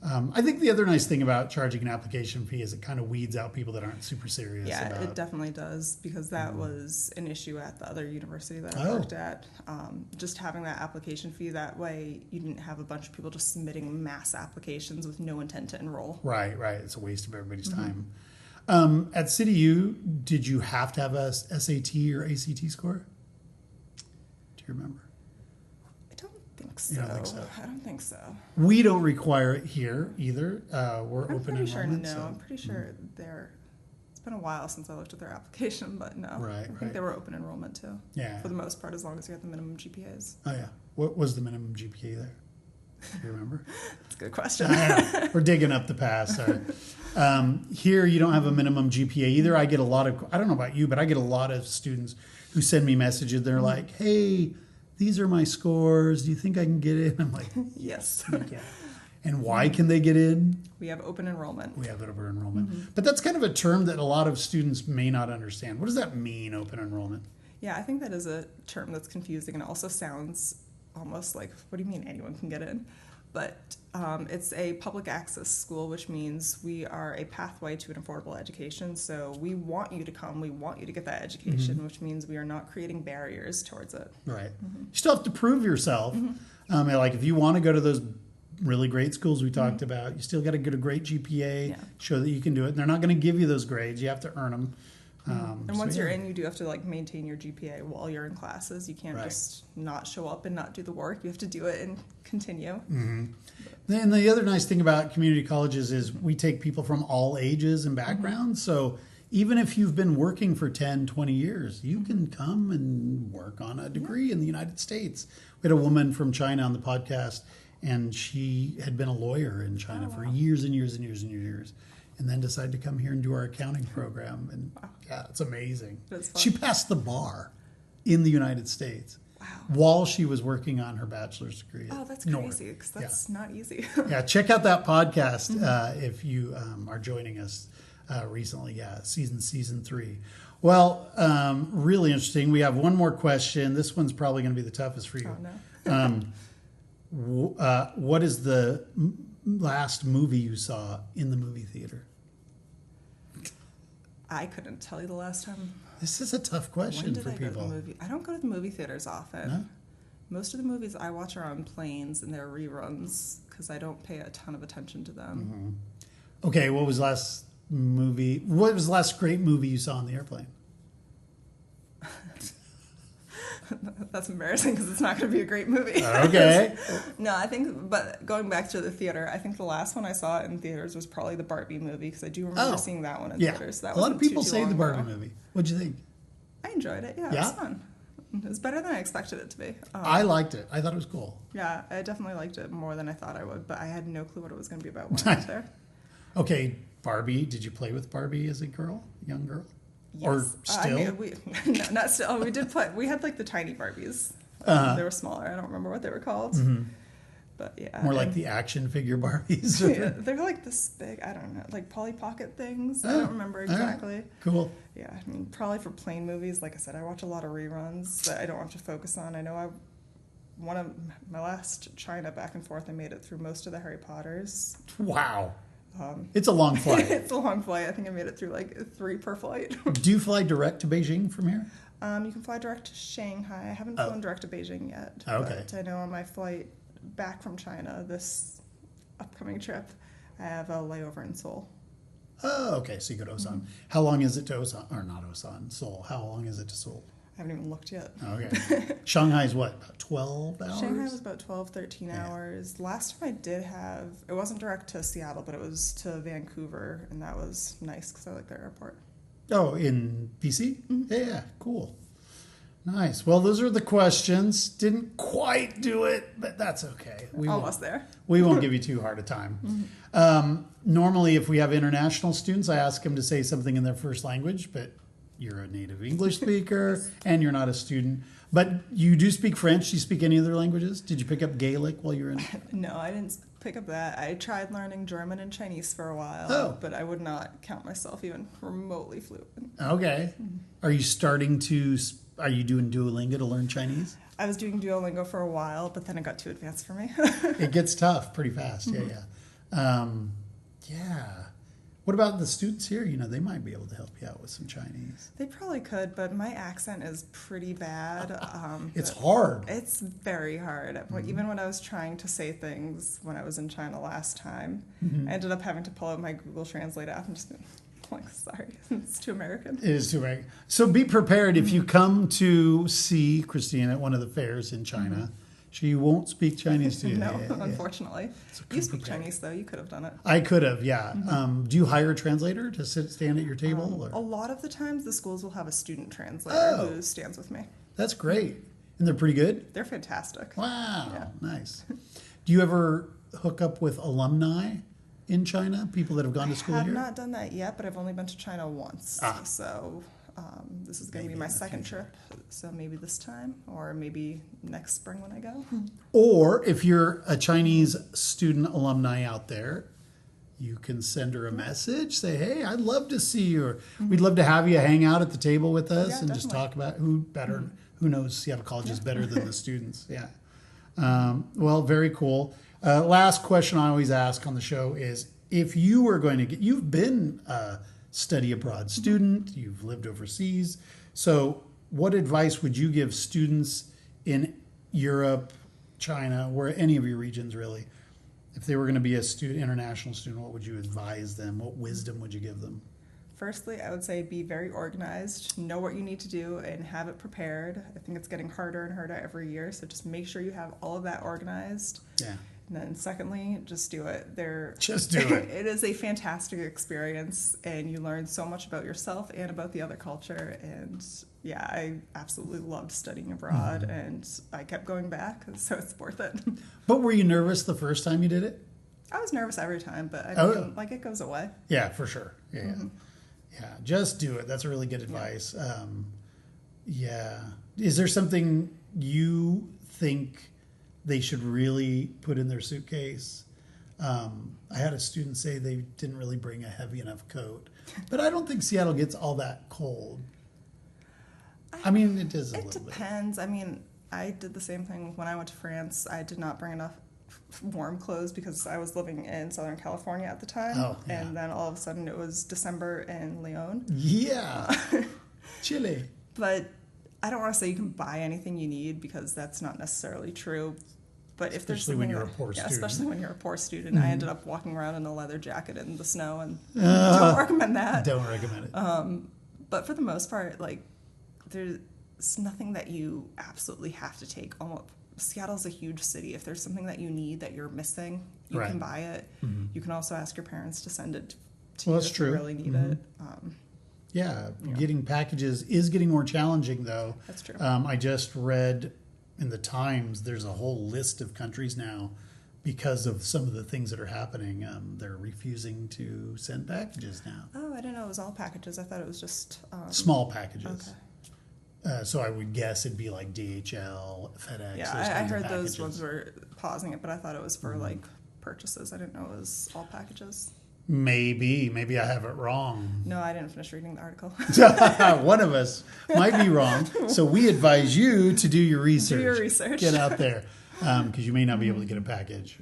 I think the other nice thing about charging an application fee is it kind of weeds out people that aren't super serious about it. Yeah, it definitely does, because that was an issue at the other university that I worked at. Just having that application fee, that way you didn't have a bunch of people just submitting mass applications with no intent to enroll. Right. It's a waste of everybody's time. At CityU, did you have to have a SAT or ACT score? Do you remember? I don't think so. You don't think so? I don't think so. We don't require it here either. We're I'm open pretty sure enrollment. no. So. I'm pretty sure they're. It's been a while since I looked at their application, but no. Right. I think they were open enrollment too. Yeah. For the most part, as long as you had the minimum GPAs. Oh yeah. What was the minimum GPA there? Do you remember? That's a good question. We're digging up the past. Here, you don't have a minimum GPA either. I get a lot of. I don't know about you, but I get a lot of students who send me messages. They're like, "Hey, these are my scores. Do you think I can get in?" I'm like, yes. You can. And why can they get in? We have open enrollment. We have open enrollment. But that's kind of a term that a lot of students may not understand. What does that mean, open enrollment? Yeah, I think that is a term that's confusing and also sounds almost like, what do you mean anyone can get in? But it's a public access school, which means we are a pathway to an affordable education. So we want you to come, we want you to get that education, which means we are not creating barriers towards it. Right. You still have to prove yourself. Like if you want to go to those really great schools we talked about. You still got to get a great GPA, show that you can do it. And they're not going to give you those grades. You have to earn them. And once you're in, you do have to maintain your GPA while you're in classes. You can't just not show up and not do the work. You have to do it and continue. Mm-hmm. And the other nice thing about community colleges is we take people from all ages and backgrounds. So even if you've been working for 10, 20 years, you can come and work on a degree in the United States. We had a woman from China on the podcast, and she had been a lawyer in China for years and years and years and years. And then decided to come here and do our accounting program. And it's amazing. She passed the bar in the United States while she was working on her bachelor's degree. Oh, that's crazy, because that's not easy. Check out that podcast if you are joining us recently. Season 3. Well, really interesting. We have one more question. This one's probably going to be the toughest for you. Oh, no. What is the last movie you saw in the movie theater? I couldn't tell you the last time. This is a tough question for people. I don't go to the movie theaters often. No? Most of the movies I watch are on planes and they're reruns because I don't pay a ton of attention to them. Mm-hmm. Okay, what was the last great movie you saw on the airplane? That's embarrassing because it's not going to be a great movie. Okay. No, but going back to the theater, I think the last one I saw in theaters was probably the Barbie movie because I do remember seeing that one in theaters. That a lot of people say the Barbie movie. What'd you think? I enjoyed it. Yeah, it was fun. It was better than I expected it to be. I liked it. I thought it was cool. Yeah, I definitely liked it more than I thought I would, but I had no clue what it was going to be about when I was there. Okay, Barbie. Did you play with Barbie as a young girl? Yes. Or still? No, not still. We did play. We had the tiny Barbies. They were smaller. I don't remember what they were called. Mm-hmm. But yeah. More like the action figure Barbies. They're like this big, I don't know, like Polly Pocket things. I don't remember exactly. Cool. Yeah, I mean, probably for plane movies, like I said, I watch a lot of reruns that I don't have to focus on. I know one of my last China back and forth, I made it through most of the Harry Potters. Wow. It's a long flight. It's a long flight. I think I made it through 3 per flight. Do you fly direct to Beijing from here? You can fly direct to Shanghai. I haven't flown direct to Beijing yet. Okay. But I know on my flight back from China, this upcoming trip, I have a layover in Seoul. Oh, okay. So you go to Osan. Mm-hmm. How long is it to Osan? Or not Osan, Seoul. How long is it to Seoul? I haven't even looked yet. Okay. Shanghai's what, about 12 hours? Shanghai was about 12, 13 hours. Last time I did have, it wasn't direct to Seattle, but it was to Vancouver, and that was nice because I like their airport. Oh, in BC? Mm-hmm. Yeah, cool. Nice. Well, those are the questions. Didn't quite do it, but that's okay. Almost there. We won't give you too hard a time. Mm-hmm. Normally, if we have international students, I ask them to say something in their first language, but you're a native English speaker and you're not a student. But you do speak French. Do you speak any other languages? Did you pick up Gaelic while you were in? No, I didn't pick up that. I tried learning German and Chinese for a while, but I would not count myself even remotely fluent. Okay. Mm-hmm. Are you doing Duolingo to learn Chinese? I was doing Duolingo for a while, but then it got too advanced for me. It gets tough pretty fast. Mm-hmm. Yeah. What about the students here? They might be able to help you out with some Chinese. They probably could, but my accent is pretty bad. It's hard. It's very hard. Mm-hmm. Even when I was trying to say things when I was in China last time, I ended up having to pull out my Google Translate app and just sorry, it's too American. It is too American. So be prepared if you come to see Christina at one of the fairs in China. Mm-hmm. She won't speak Chinese to you. No, unfortunately. So you speak Chinese, though. You could have done it. I could have, yeah. Mm-hmm. Do you hire a translator to stand at your table? A lot of the times, the schools will have a student translator who stands with me. That's great. And they're pretty good? They're fantastic. Wow, yeah. Nice. Do you ever hook up with alumni in China, people that have gone to school here? I have not done that yet, but I've only been to China once. So this is going to be my second trip. So maybe this time, or maybe next spring when I go. Or if you're a Chinese student alumni out there, you can send her a message. Say, hey, I'd love to see you. Or we'd love to have you hang out at the table with us and just talk about who knows, Seattle College is better than the students. Yeah. Well, very cool. Last question I always ask on the show is, if you were going to you've been a study abroad student, you've lived overseas, so what advice would you give students in Europe, China, or any of your regions really, If they were going to be a international student, what would you advise them? What wisdom would you give them? Firstly, I would say be very organized, know what you need to do, and have it prepared. I think it's getting harder and harder every year, so just make sure you have all of that organized. Yeah. And then secondly, just do it. Just do it. It is a fantastic experience, and you learn so much about yourself and about the other culture. And yeah, I absolutely loved studying abroad, and I kept going back, so it's worth it. But were you nervous the first time you did it? I was nervous every time, but like it goes away. Yeah, for sure. Yeah. Yeah, just do it. That's really good advice. Yeah. Is there something you think they should really put in their suitcase? I had a student say they didn't really bring a heavy enough coat, but I don't think Seattle gets all that cold. I mean, it is a little bit. It depends. I mean, I did the same thing when I went to France. I did not bring enough warm clothes because I was living in Southern California at the time. Oh, yeah. And then all of a sudden it was December in Leon. Yeah. Chile. But I don't want to say you can buy anything you need because that's not necessarily true. But if there's Especially when you're a poor student. Especially when you're a poor student. I ended up walking around in a leather jacket in the snow, and don't recommend that. Don't recommend it. But for the most part, like, there's nothing that you absolutely have to take. Seattle's a huge city. If there's something that you need that you're missing, you can buy it. You can also ask your parents to send it to you if you really need it. Getting packages is getting more challenging, though. That's true. I just read in the Times there's a whole list of countries now because of some of the things that are happening. They're refusing to send packages now. Oh, I didn't know it was all packages. I thought it was just... small packages. Okay. So I would guess it'd be like DHL, FedEx. Yeah, I heard those ones were pausing it, but I thought it was for like purchases. I didn't know it was all packages. Maybe I have it wrong. No, I didn't finish reading the article. One of us might be wrong. So we advise you to do your research. Do your research. Get out there because you may not be able to get a package.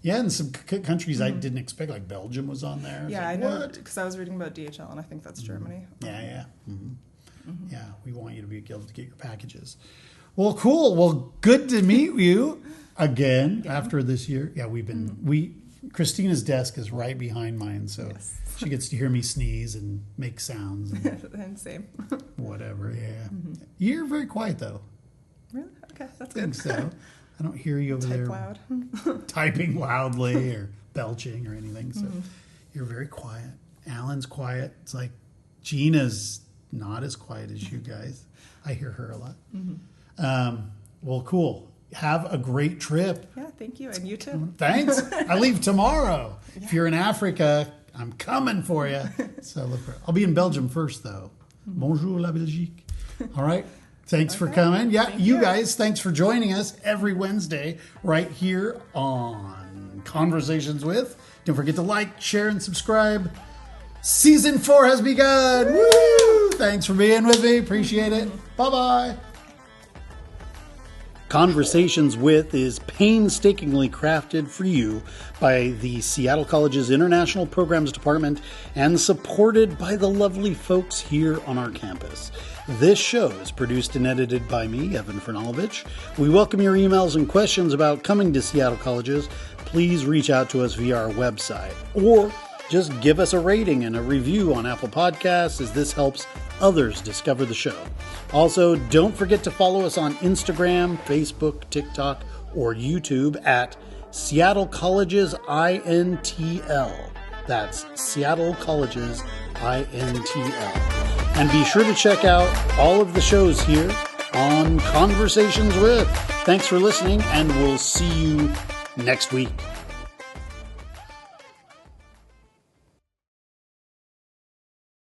And some countries I didn't expect, like Belgium was on there. Yeah, I know, because I was reading about DHL, and I think that's Germany. Yeah. Yeah, we want you to be able to get your packages. Well, cool. Well, good to meet you again after this year. Yeah, Christina's desk is right behind mine, so she gets to hear me sneeze and make sounds. And same. Whatever, yeah. You're very quiet, though. Really? Okay, that's I think good. so. I don't hear you over there loud. typing loudly or belching or anything, so you're very quiet. Alan's quiet. It's like Gina's not as quiet as you guys. I hear her a lot. Well, cool. Have a great trip. Yeah, thank you. And you too. Thanks. I leave tomorrow. If you're in Africa, I'm coming for you. So I'll be in Belgium first, though. Bonjour la Belgique. All right. Thanks for coming. Yeah, Thank you guys, thanks for joining us every Wednesday right here on Conversations With. Don't forget to like, share, and subscribe. Season 4 has begun. Woo! Thanks for being with me. Appreciate it. Bye-bye. Conversations With is painstakingly crafted for you by the Seattle College's International Programs Department and supported by the lovely folks here on our campus. This show is produced and edited by me, Evan Franulovich. We welcome your emails and questions about coming to Seattle Colleges. Please reach out to us via our website or just give us a rating and a review on Apple Podcasts, as this helps others discover the show. Also, don't forget to follow us on Instagram, Facebook, TikTok, or YouTube at Seattle Colleges INTL. That's Seattle Colleges INTL. And be sure to check out all of the shows here on Conversations With. Thanks for listening, and we'll see you next week.